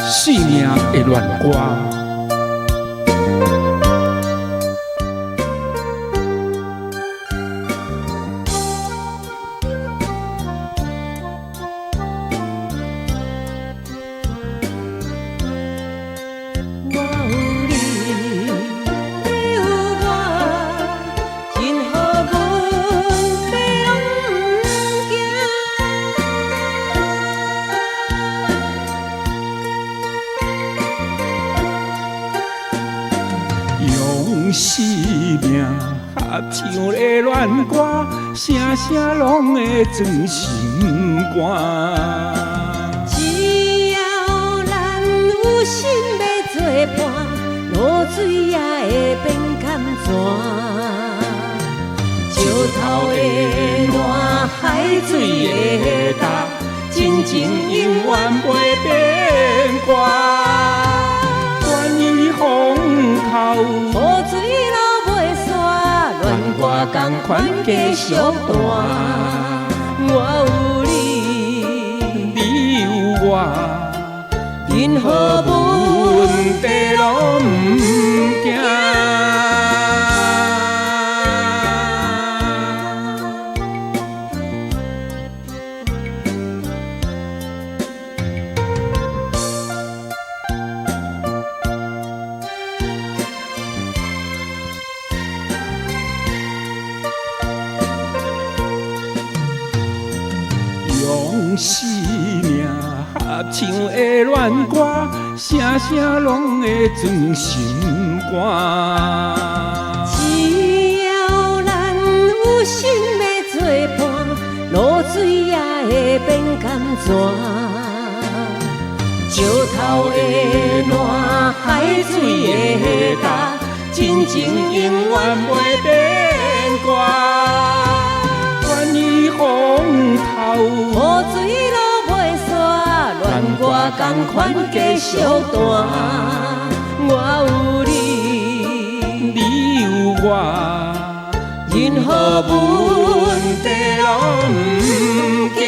生命的恋歌。用生命合唱的恋歌，声声拢会装心肝。只要咱有心要作伴，落水也会变甘泉。石头的烂，海水的干，真情永远袂变卦。愿意风头，雨水流袂煞，恋歌同款继续弹。我有你，你有我，任何问题拢不惊。用生命合唱的恋歌，声声拢会装心肝。只要咱有心要作伴，露水也会变甘泉。石头的烂，海水的干，真情永远袂变卦。愿意风头，雨水流袂煞，恋歌同款继续弹。我有你，你有我，任何问题拢不惊。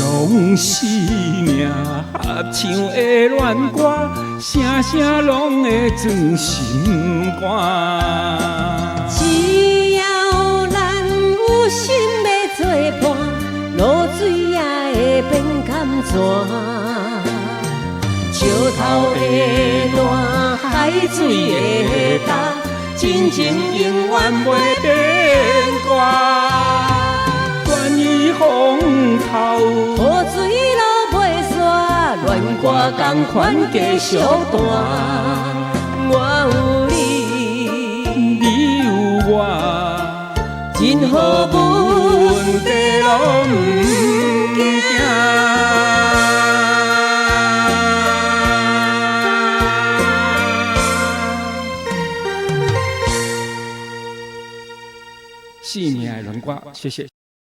用生命合唱的恋歌，声声拢会装心肝。只要咱有心要作伴，露水也会变甘泉。石头的烂，海水的干，真情永远袂变卦。愿意风头，雨水流袂煞，恋歌同款继续弹。我有你，你有我，任何问题拢不惊。生命的恋歌，谢谢。